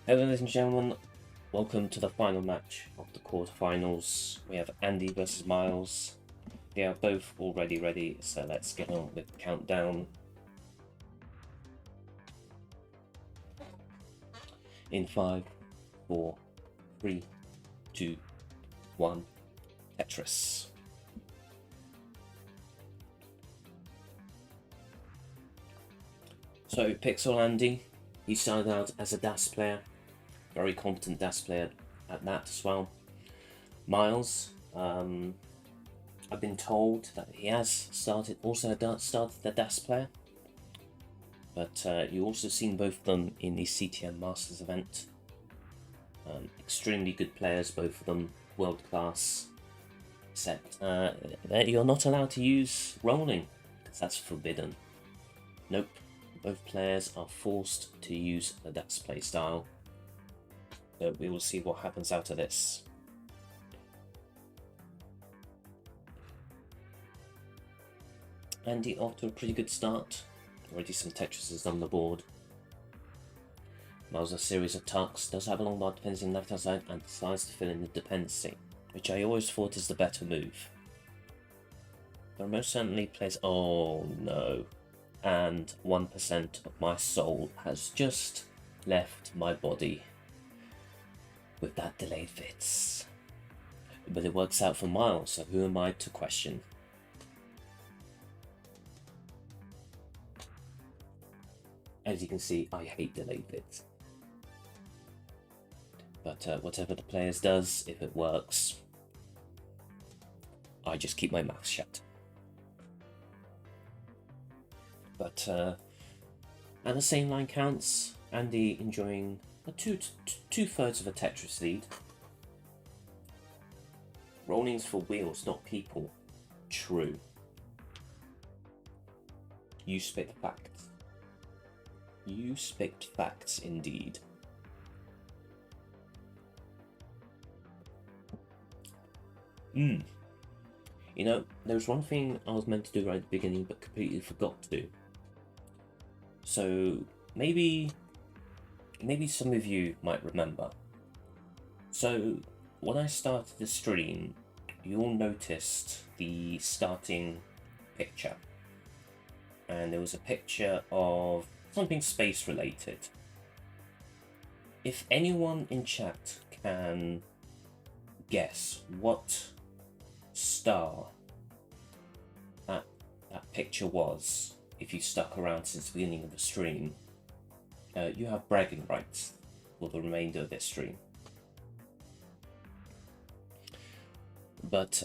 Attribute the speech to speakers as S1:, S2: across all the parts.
S1: Hello ladies and gentlemen, welcome to the final match of the quarterfinals. We have Andy versus Myles. They are both already ready, so let's get on with the countdown. In 5, 4, 3, 2, 1, Tetris. So Pixel Andy, he started out as a DAS player. Very competent DAS player at that as well. Myles, I've been told that he has started the DAS player, but you also seen both of them in the CTM Masters event. Extremely good players, both of them, world class. Except that you're not allowed to use rolling, because that's forbidden. Nope, both players are forced to use the DAS play style. So we will see what happens out of this. Andy off to a pretty good start. Already some Tetrises on the board. Myles a series of tucks, does have a long bar dependency on the left hand side and decides to fill in the dependency, which I always thought is the better move. But most certainly plays, oh no, and 1% of my soul has just left my body with that delayed fits. But it works out for Myles, so who am I to question? As you can see, I hate delayed fits. But whatever the players does, if it works, I just keep my mouth shut. But and the same line counts. Andy enjoying a two-thirds of a Tetris lead. Rolling's for wheels, not people. True. You spit facts. You spit facts indeed. You know, there was one thing I was meant to do right at the beginning but completely forgot to do. So maybe some of you might remember. So when I started the stream, you all noticed the starting picture. And there was a picture of something space related. If anyone in chat can guess what star that picture was, if you stuck around since the beginning of the stream, you have bragging rights for the remainder of this stream. But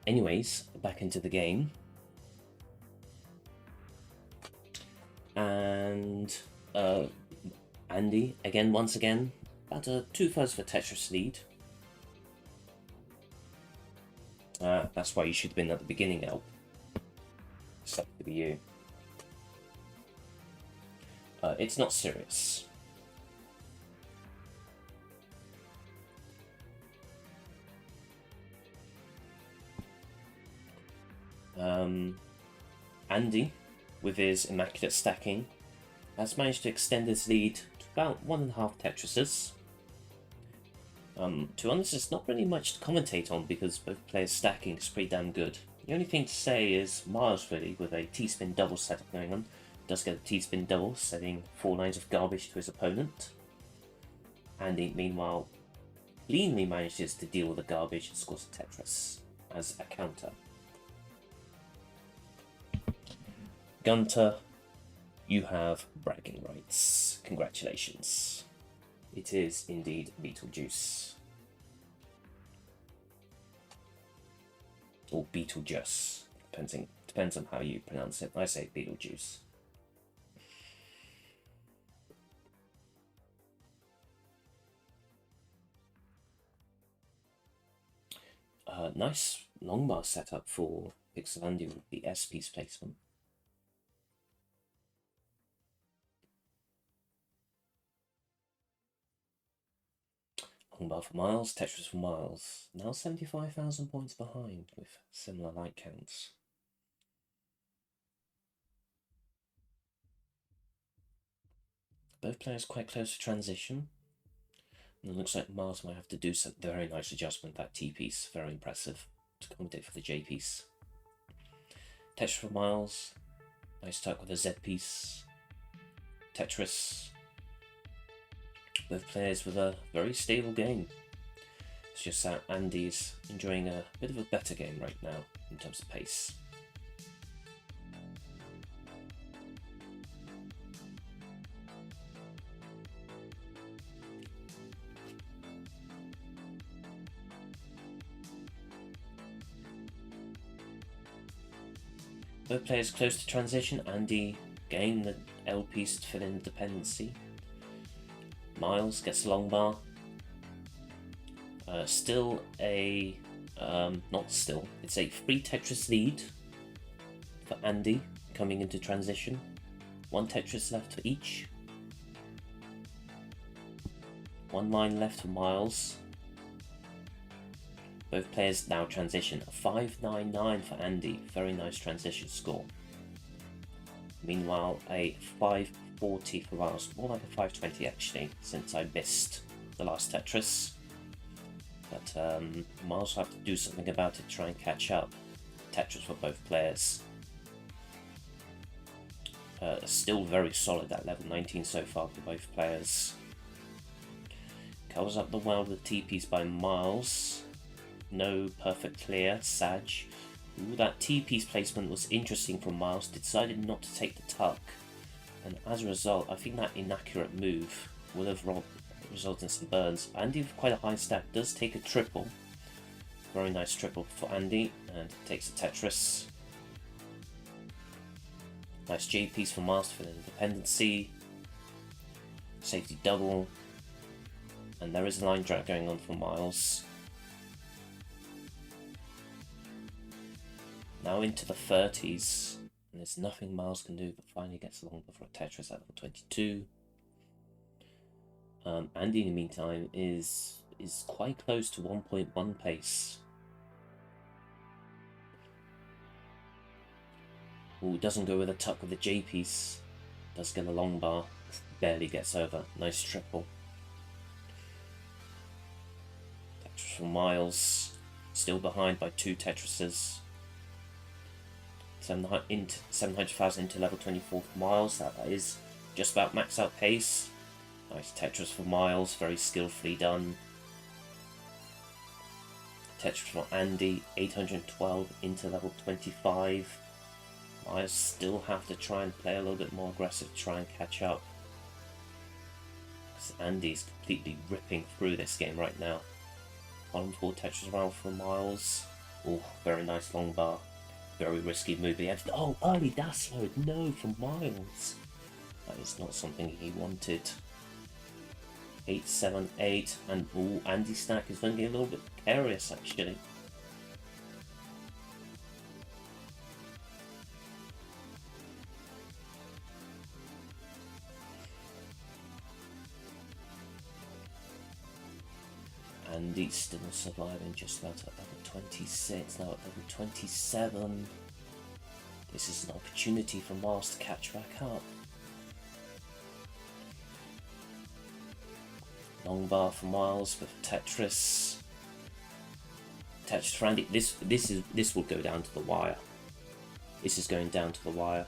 S1: anyways, back into the game. And Andy, once again, about a two-thirds of a Tetris lead. That's why you should have been at the beginning, Elp. Except to be you. It's not serious. Andy, with his immaculate stacking, has managed to extend his lead to about 1.5 Tetrises. To be honest, there's not really much to commentate on because both players' stacking is pretty damn good. The only thing to say is Myles really, with a T-spin double setup going on, does get a T-spin double, setting 4 lines of garbage to his opponent. Andy, meanwhile, cleanly manages to deal with the garbage and scores a Tetris as a counter. Gunter, you have bragging rights. Congratulations. It is indeed Beetlejuice. Or Beetlejuice, depends on how you pronounce it. I say Beetlejuice. Nice long bar setup for Pixel Andy with the S piece placement. Long bar for Myles, Tetris for Myles. Now 75,000 points behind with similar light counts. Both players quite close to transition. It looks like Myles might have to do some very nice adjustment. That T piece, very impressive to accommodate for the J piece. Tetris for Myles, nice tuck with a Z piece. Tetris, both players with a very stable game. It's just that Andy's enjoying a bit of a better game right now in terms of pace. Both players close to transition. Andy getting the L piece to fill in the dependency. Myles gets a long bar. Still a it's a 3 Tetris lead for Andy coming into transition. 1 Tetris left for each. 1 line left for Myles. Both players now transition. A 5-9-9 for Andy. Very nice transition score. Meanwhile, a 5-40 for Myles. More like a 5-20 actually, since I missed the last Tetris. But Myles will have to do something about it, try and catch up. Tetris for both players. Still very solid at level 19 so far for both players. Covers up the well with a T-piece by Myles. No perfect clear, Sag. Ooh, that T-piece placement was interesting from Myles. Decided not to take the tuck. And as a result, I think that inaccurate move would have resulted in some burns. Andy with quite a high stack does take a triple. Very nice triple for Andy. And takes a Tetris. Nice J piece for Myles for the dependency. Safety double. And there is a line drag going on for Myles. Now into the 30s, and there's nothing Myles can do but finally gets along before a Tetris at level 22. Andy, in the meantime, is quite close to 1.1 pace. Ooh, doesn't go with a tuck with the J piece. Does get a long bar, barely gets over. Nice triple. Tetris for Myles, still behind by 2 Tetrises. 700,000 into level 24 for Myles. That is just about max out pace. Nice Tetris for Myles, very skillfully done. Tetris for Andy, 812 into level 25. Myles still have to try and play a little bit more aggressive to try and catch up. Because Andy's completely ripping through this game right now. Column 4 Tetris round for Myles. Oh, very nice long bar. Very risky move. Oh, early dash load. No, from Myles. That is not something he wanted. 8-7-8. And ooh, Andy's stack is going to get a little bit precarious actually. Andy's still surviving just about at level 26, now at level 27. This is an opportunity for Myles to catch back up. Long bar for Myles with Tetris. Tetris for Andy. This will go down to the wire. This is going down to the wire.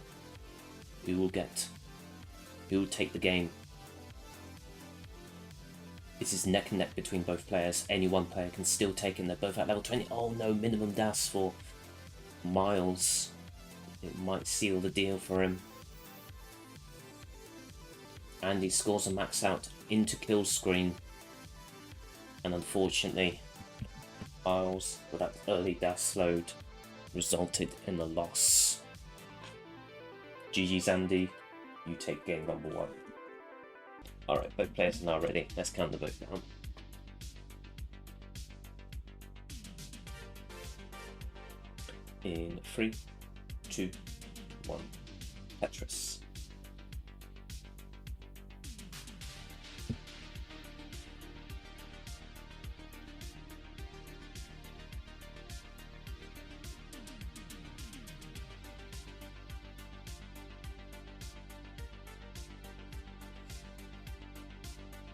S1: Who will take the game? This is neck and neck between both players. Any one player can still take in. They're both at level 20. Oh no, minimum dash for Myles. It might seal the deal for him. Andy scores a max out into kill screen. And unfortunately, Myles, with that early dash load, resulted in a loss. GG's Andy, you take game number 1. Alright, both players are now ready. Let's count the vote down. In 3, 2, 1. Tetris.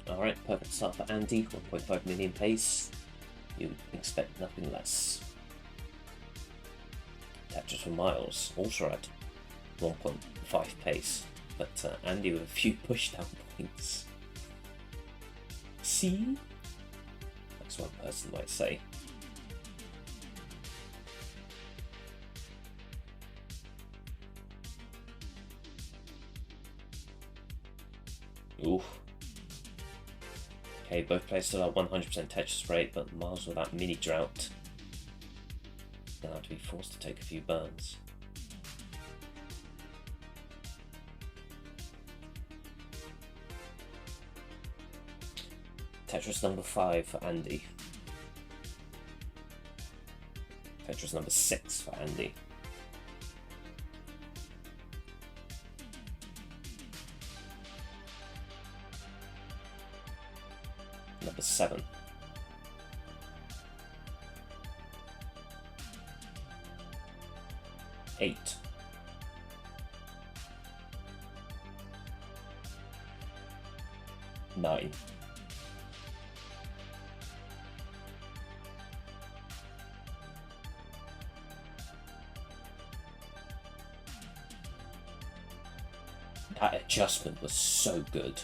S1: Alright, perfect start for Andy, 1.5 million pace. You would expect nothing less. Tetris for Myles, also at 1.5 pace, but Andy with a few pushdown points. See? That's one person might say. Oof. Okay, both players still have 100% Tetris rate, but Myles with that mini drought gonna have to be forced to take a few burns. Tetris number 5 for Andy. Tetris number 6 for Andy. Number 7. Eight. 9. That adjustment was so good.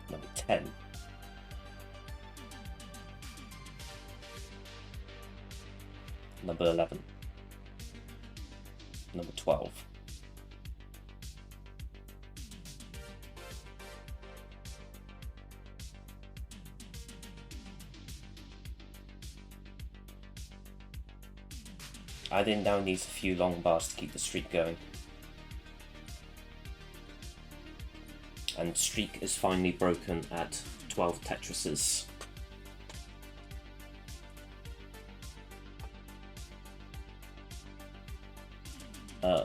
S1: Number 10. Number 11. Number 12. Adding down needs a few long bars to keep the streak going. And streak is finally broken at 12 Tetrises.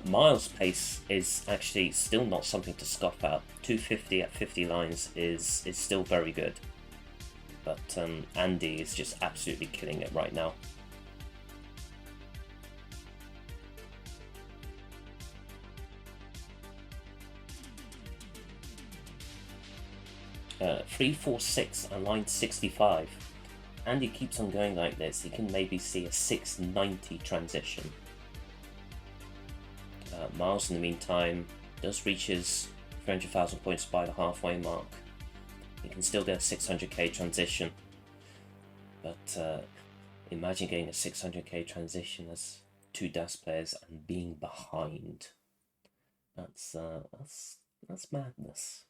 S1: Myles' pace is actually still not something to scoff at. 250 at 50 lines is still very good. But Andy is just absolutely killing it right now. Uh, 346 and line 65. Andy keeps on going like this, he can maybe see a 690 transition. Myles, in the meantime, does reach his 300,000 points by the halfway mark. He can still get a 600k transition, but imagine getting a 600k transition as 2 DAS players and being behind. That's madness.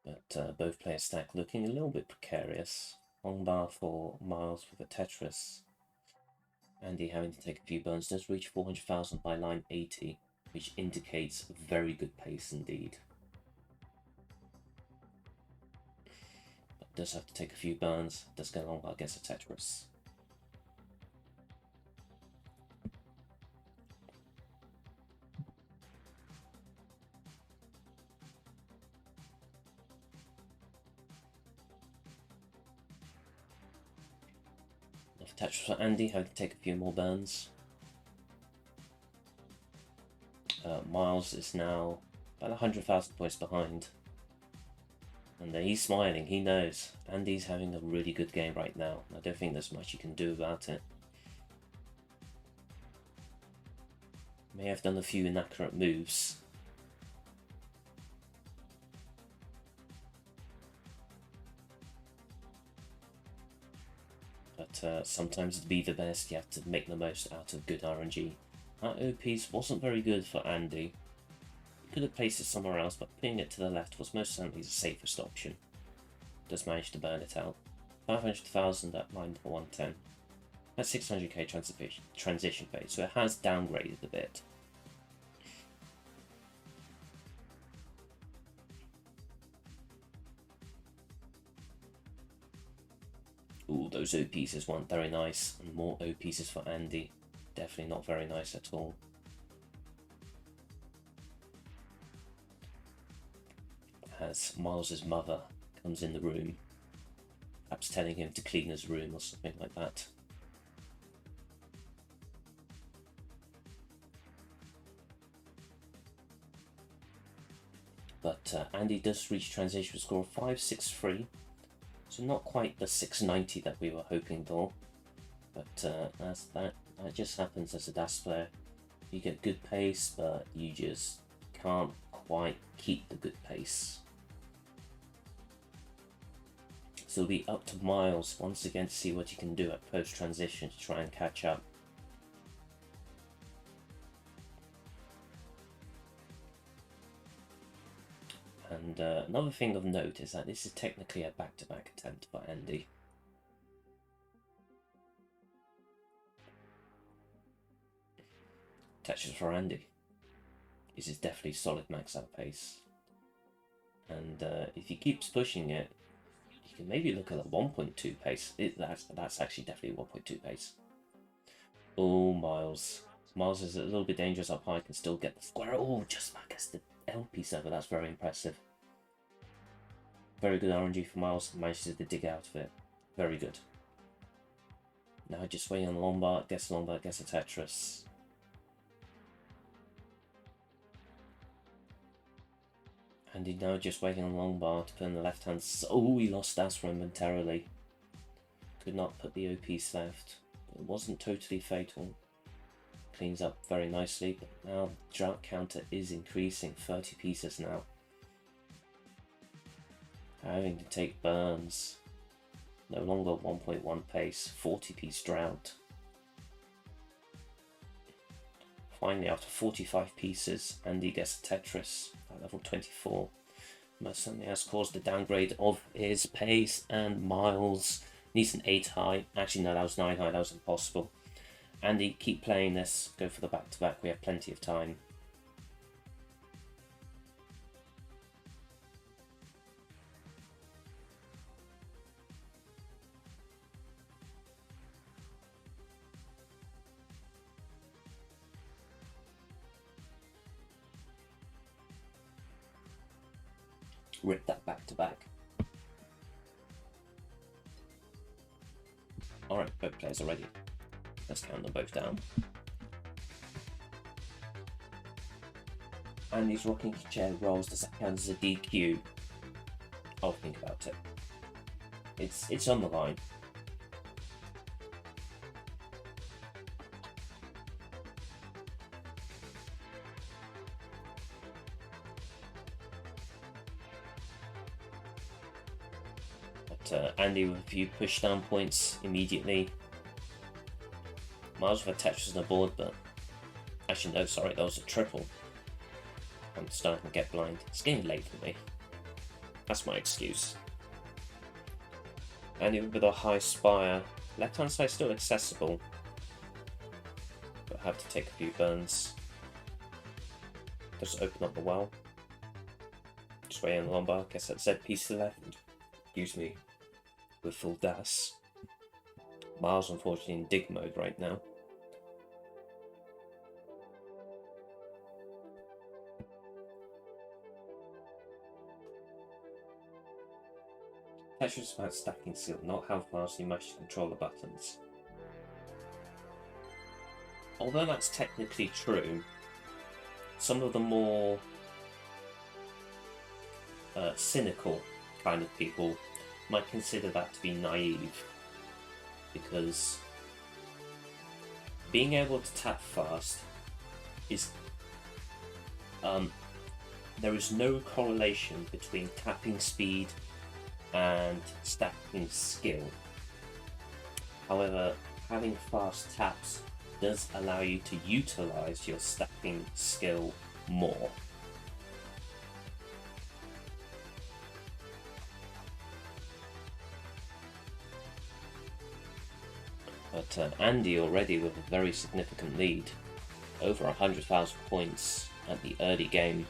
S1: But both players stack looking a little bit precarious. Long bar for Myles with a Tetris. Andy having to take a few burns, does reach 400,000 by line 80, which indicates very good pace indeed. But does have to take a few burns, does get long bar against a Tetris. Tetris for Andy, having to take a few more burns. Myles is now about 100,000 points behind. And he's smiling, he knows. Andy's having a really good game right now. I don't think there's much you can do about it. May have done a few inaccurate moves. But sometimes to be the best, you have to make the most out of good RNG. That O piece wasn't very good for Andy. He could have placed it somewhere else, but putting it to the left was most certainly the safest option. Does manage to burn it out. 500,000 at line number 110. That's 600k transition phase, so it has downgraded a bit. Ooh, those O pieces weren't very nice, and more O pieces for Andy. Definitely not very nice at all. As Myles' mother comes in the room, perhaps telling him to clean his room or something like that. But Andy does reach transition score of 563, so not quite the 690 that we were hoping for. But that just happens as a DAS player. You get good pace, but you just can't quite keep the good pace. So it'll be up to Myles once again to see what he can do at post transition to try and catch up. And another thing of note is that this is technically a back-to-back attempt for Andy. Tetris for Andy. This is definitely solid max out pace. And if he keeps pushing it, you can maybe look at a 1.2 pace. That's actually definitely 1.2 pace. Oh, Myles. Myles is a little bit dangerous up high, can still get the square. Oh, just back as the LP server. That's very impressive. Very good RNG for Myles. Manages to dig out of it. Very good. Now just waiting on Lombard. Gets Lombard, gets a Tetris. And he's now just waiting on Lombard to put in the left hand. Oh, he lost that momentarily. Could not put the OPs left. It wasn't totally fatal. Cleans up very nicely, but now the drought counter is increasing. 30 pieces now. Having to take burns. No longer 1.1 pace. 40 piece drought. Finally, after 45 pieces, Andy gets a Tetris at level 24. Most certainly has caused a downgrade of his pace, and Myles needs an 8 high. Actually, no, that was 9 high. That was impossible. Andy, keep playing this. Go for the back-to-back. We have plenty of time. Rip that back-to-back. Alright, both players are ready. Let's count them both down. Andy's rocking chair rolls. Does that count as a DQ? I'll think about it. It's on the line. But Andy with a few push down points immediately. Myles with a Tetris on the board, but actually no, sorry, that was a triple. I'm starting to get blind. It's getting late for me. That's my excuse. Andy with a high spire. Left hand side still accessible, but have to take a few burns. Just open up the well. Just wait on the Lombard. Guess that Z piece to the left. Excuse me. With full DAS. Myles unfortunately in dig mode right now. Tetris is about stacking skill, not how fast you manage to control the buttons. Although that's technically true, some of the more cynical kind of people might consider that to be naive, because being able to tap fast is there is no correlation between tapping speed and stacking skill. However, having fast taps does allow you to utilize your stacking skill more. But Andy already with a very significant lead, over 100,000 points at the early game.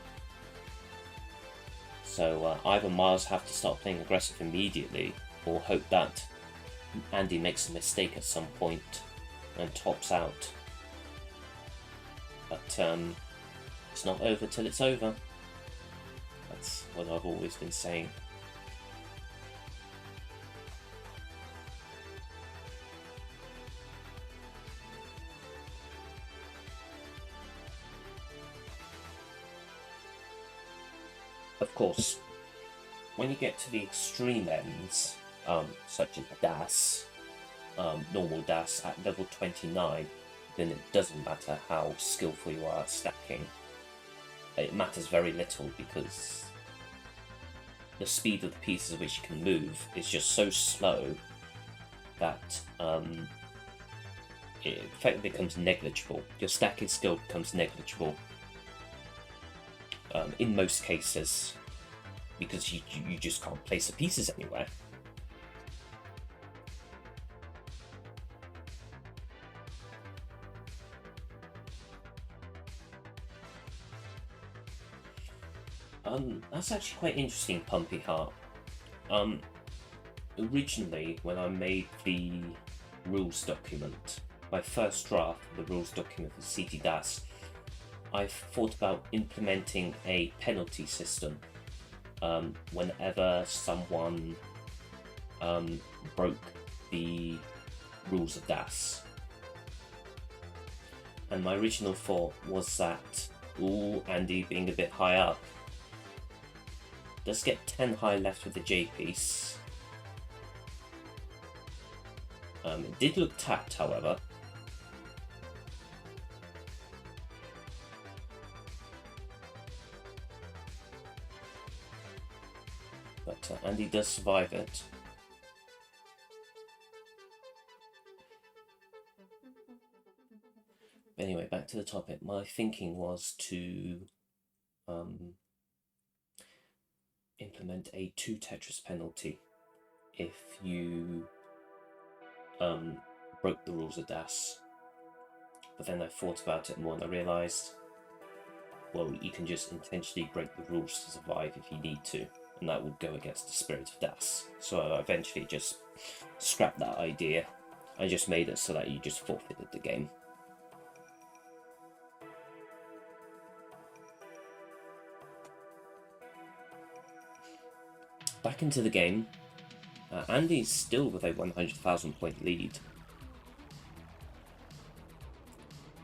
S1: So either Myles have to start playing aggressive immediately, or hope that Andy makes a mistake at some point and tops out. But it's not over till it's over. That's what I've always been saying. Of course, when you get to the extreme ends, such as DAS, normal DAS at level 29, then it doesn't matter how skillful you are at stacking. It matters very little because the speed of the pieces at which you can move is just so slow that it effectively becomes negligible. Your stacking skill becomes negligible in most cases because you just can't place the pieces anywhere. That's actually quite interesting, Pumpy Heart. Originally, when I made the rules document, my first draft of the rules document for CT DAS, I thought about implementing a penalty system whenever someone broke the rules of DAS. And my original thought was that, ooh, Andy being a bit high up, let's get 10 high left with the J piece. It did look tapped, however. But Andy does survive it. Anyway, back to the topic. My thinking was to implement a 2 Tetris penalty if you broke the rules of DAS. But then I thought about it more and I realised, well, you can just intentionally break the rules to survive if you need to, and that would go against the spirit of DAS. So I eventually just scrapped that idea. I just made it so that you just forfeited the game. Back into the game. Andy's still with a 100,000 point lead.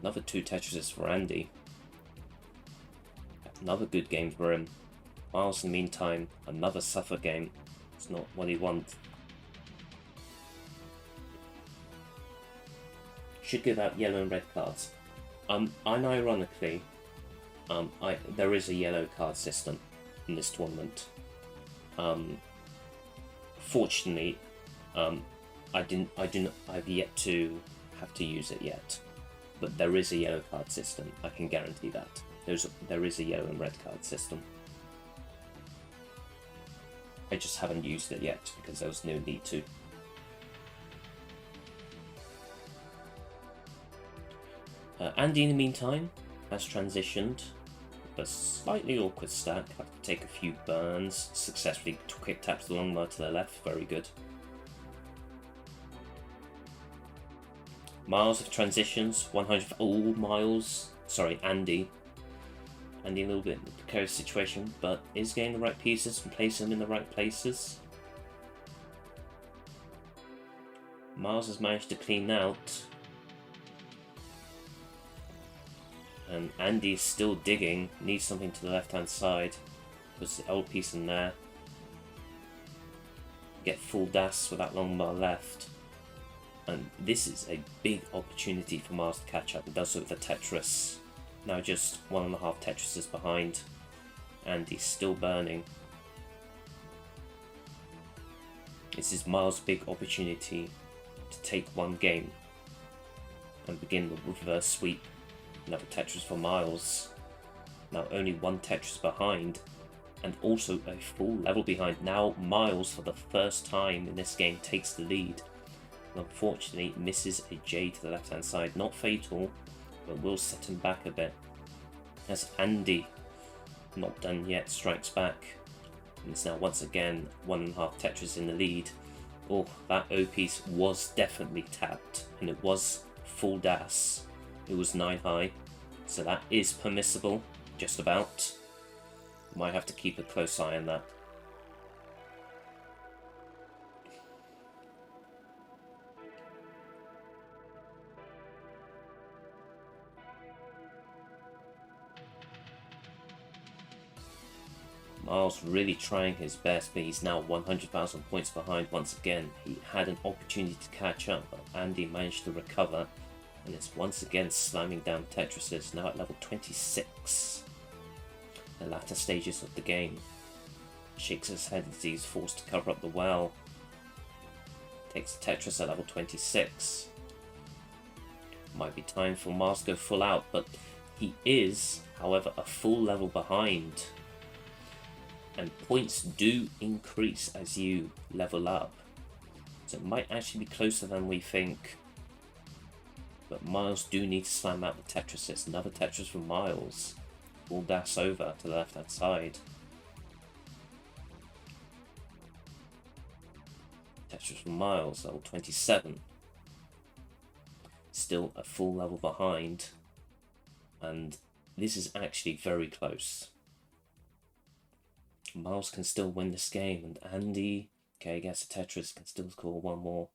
S1: Another 2 Tetrises for Andy. Another good game for him. Myles, in the meantime, another suffer game. It's not what he wants. Should give out yellow and red cards. Unironically, there is a yellow card system in this tournament. Fortunately, I've yet to have to use it yet, but there is a yellow card system. I can guarantee that there is a yellow and red card system. I just haven't used it yet because there was no need to. Andy, in the meantime, has transitioned. A slightly awkward stack, have to take a few burns, successfully quick taps the long bar to the left, very good. Myles of transitions, 100, Andy. Andy a little bit in a precarious situation, but is getting the right pieces and placing them in the right places. Myles has managed to clean out. And Andy's still digging, needs something to the left hand side. Puts the L piece in there. Get full DAS with that long bar left. And this is a big opportunity for Myles to catch up. It does so with the Tetris. Now just 1.5 Tetrises behind. Andy's still burning. This is Myles' big opportunity to take one game and begin the reverse sweep. Another Tetris for Myles. Now only 1 Tetris behind, and also a full level behind. Now Myles, for the first time in this game, takes the lead. And unfortunately, misses a J to the left-hand side. Not fatal, but will set him back a bit. As Andy, not done yet, strikes back. And it's now once again 1.5 Tetris in the lead. Oh, that O piece was definitely tapped, and it was full DAS. It was 9 high, so that is permissible, just about. Might have to keep a close eye on that. Myles really trying his best, but he's now 100,000 points behind once again. He had an opportunity to catch up, but Andy managed to recover, and is once again slamming down Tetrises, now at level 26. The latter stages of the game. Shakes his head as he's forced to cover up the well. Takes Tetris at level 26. Might be time for Myles to go full out, but he is, however, a full level behind. And points do increase as you level up. So it might actually be closer than we think. But Myles do need to slam out the Tetrises. Another Tetris from Myles. Will dash over to the left hand side. Tetris from Myles, level 27. Still a full level behind. And this is actually very close. Myles can still win this game, and Andy, okay, gets a Tetris, can still score one more.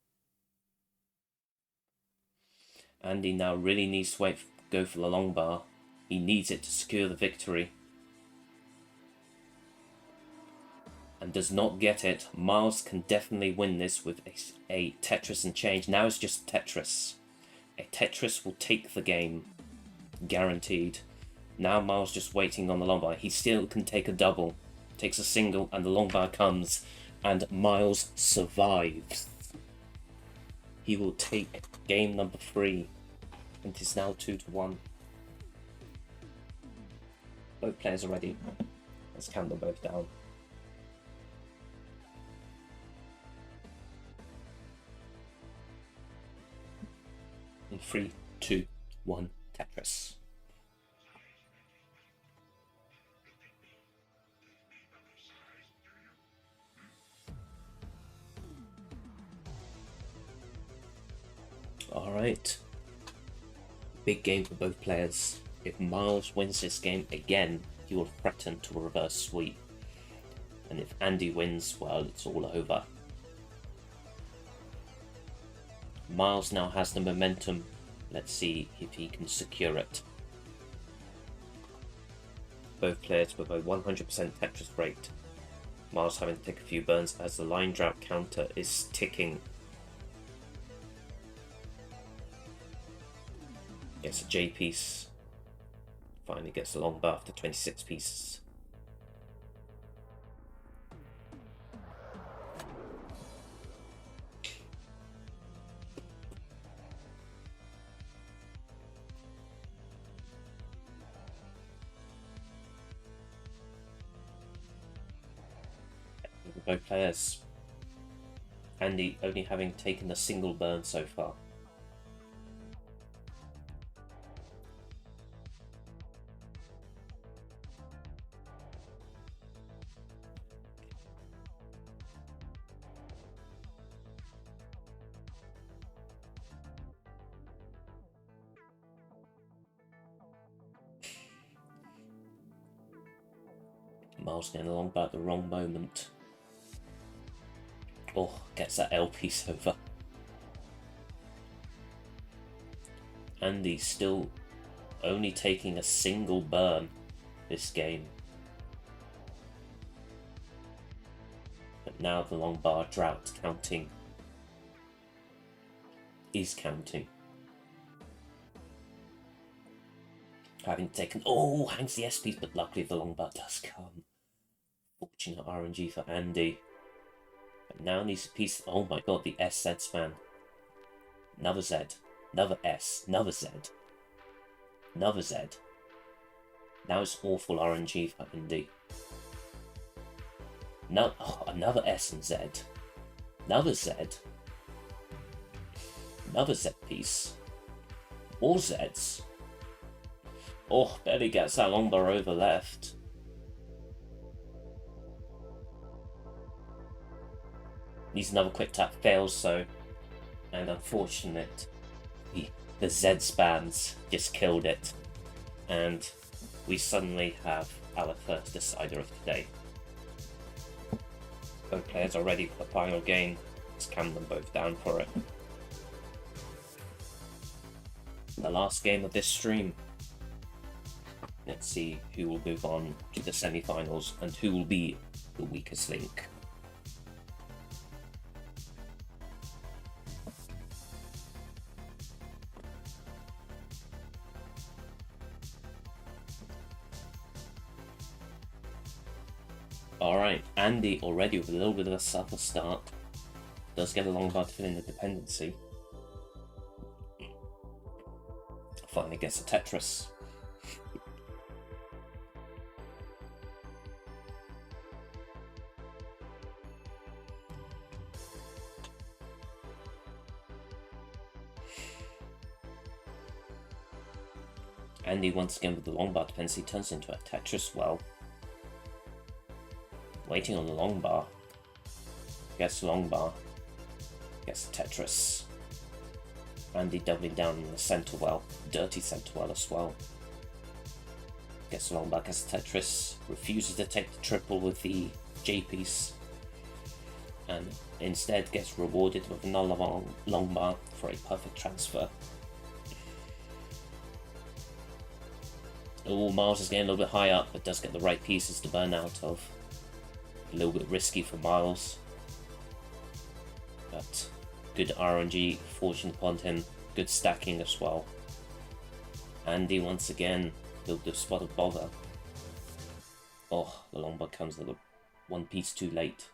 S1: Andy now really needs to go for the long bar. He needs it to secure the victory. And does not get it. Myles can definitely win this with a Tetris and change. Now it's just Tetris. A Tetris will take the game. Guaranteed. Now Myles just waiting on the long bar. He still can take a double. Takes a single and the long bar comes. And Myles survives. He will take game number 3. And it is now 2-1. Both players are ready. Let's count them both down. In 3, 2, 1, Tetris. Alright. Big game for both players. If Myles wins this game again, he will threaten to a reverse sweep. And if Andy wins, well, it's all over. Myles now has the momentum. Let's see if he can secure it. Both players with a 100% Tetris rate. Myles having to take a few burns as the line drought counter is ticking. Gets a J piece. Finally gets a long bar after 26 pieces. Both players. Andy only having taken a single burn so far. Myles getting along by the wrong moment. Oh, gets that L piece over. Andy still only taking a single burn this game. But now the long bar drought counting is counting. Having taken, oh, hangs the S piece, but luckily the long bar does come. Fortunate RNG for Andy. But now needs a piece, oh my god, the SZ span. Another Z, another S, another Z, another Z. Now it's awful RNG for Andy. No, oh, another S and Z. Another Z. Another Z piece. More Zs. Oh, barely gets that long bar over left. Needs another quick tap, fails so. And unfortunate, the Z spans just killed it. And we suddenly have our first decider of today. Both players are ready for the final game. Let's calm them both down for it. The last game of this stream. Let's see who will move on to the semi-finals and who will be the weakest link. Alright, Andy already with a little bit of a suffer start. Does get a long bar to fill in the dependency. Finally gets a Tetris. Andy once again with the long bar dependency turns into a Tetris well. Waiting on the long bar. Gets the long bar. Gets the Tetris. Andy doubling down on the center well. Dirty center well as well. Gets the long bar, gets the Tetris. Refuses to take the triple with the J piece. And instead gets rewarded with another long bar for a perfect transfer. Oh, Myles is getting a little bit high up, but does get the right pieces to burn out of. A little bit risky for Myles. But good RNG fortune upon him. Good stacking as well. Andy once again built the spot of bother. Oh, the long bar comes a little one piece too late.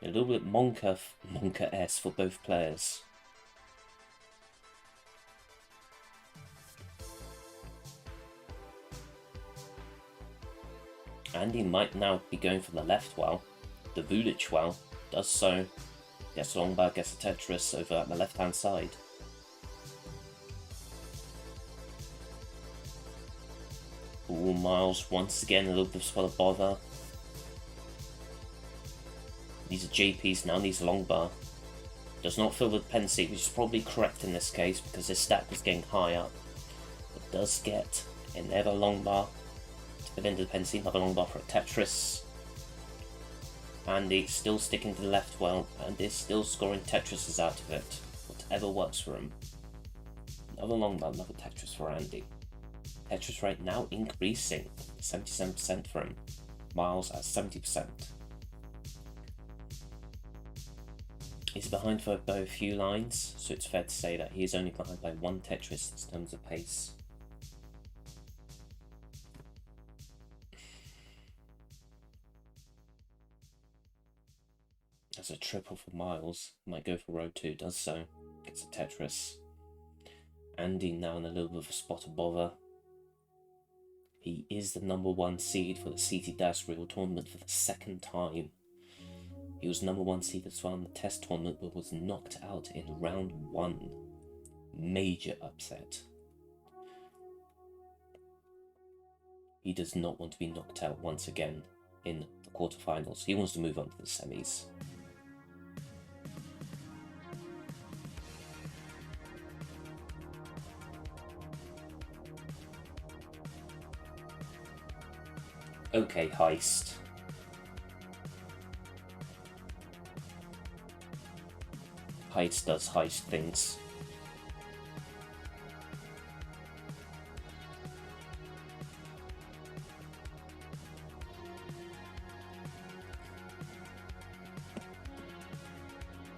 S1: A little bit Monka-esque for both players. Andy might now be going for the left well. The Vulich well does so. Gets a long bar, gets a Tetris over at the left hand side. Ooh, Myles once again a little bit of spot of bother. These are JPs, now needs a long bar. Does not fill the dependency, which is probably correct in this case because his stack was getting high up. But does get another long bar. Within the dependency, another long bar for a Tetris. Andy still sticking to the left well, and is still scoring Tetrises out of it. Whatever works for him. Another long bar, another Tetris for Andy. Tetris rate now increasing, 77% for him. Myles at 70%. He's behind by a few lines, so it's fair to say that he is only behind by one Tetris in terms of pace. That's a triple for Myles. Might go for row 2, does so. Gets a Tetris. Andy now in a little bit of a spot of bother. He is the #1 seed for the CT Dash Real Tournament for the second time. He was #1 seed as well in the test tournament, but was knocked out in round 1. Major upset. He does not want to be knocked out once again in the quarterfinals. He wants to move on to the semis. Okay, Heist. Heist does heist things.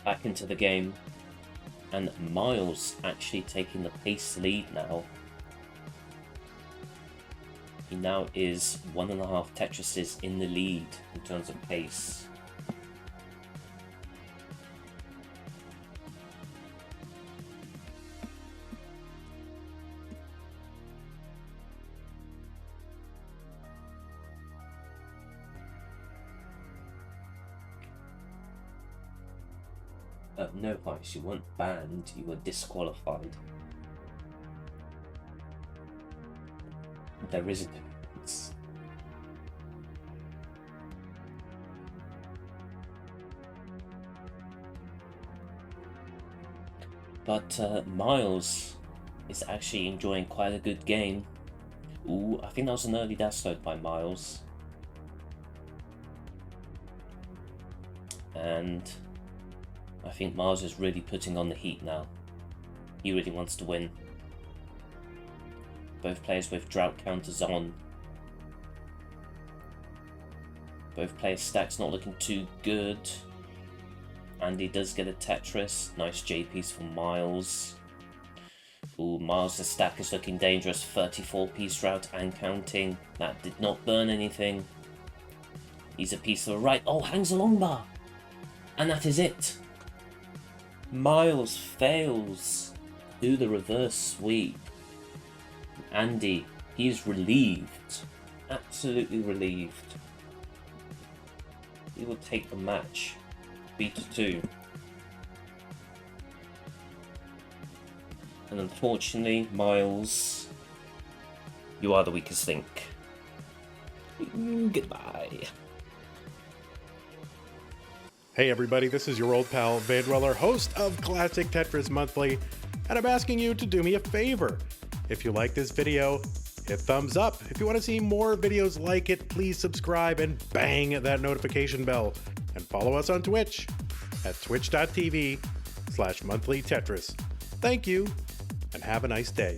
S1: Back into the game, and Myles actually taking the pace lead now. He now is 1.5 Tetrises in the lead in terms of pace. No, Heist, you weren't banned, you were disqualified. There is a difference. But Myles is actually enjoying quite a good game. Ooh, I think that was an early dash load by Myles. And I think Myles is really putting on the heat now. He really wants to win. Both players with drought counters on. Both players' stacks not looking too good. Andy does get a Tetris. Nice J piece from Myles. Ooh, Myles' stack is looking dangerous. 34-piece drought and counting. That did not burn anything. He's a piece to the right. Oh, hangs a long bar. And that is it. Myles fails. Do the reverse sweep. Andy, he is relieved. Absolutely relieved. He will take the match. Beta 2. And unfortunately, Myles, you are the weakest link. Goodbye.
S2: Hey everybody, this is your old pal Vandweller, host of Classic Tetris Monthly, and I'm asking you to do me a favor. If you like this video, hit thumbs up. If you want to see more videos like it, please subscribe and bang that notification bell. And follow us on Twitch at twitch.tv/monthlytetris. Thank you, and have a nice day.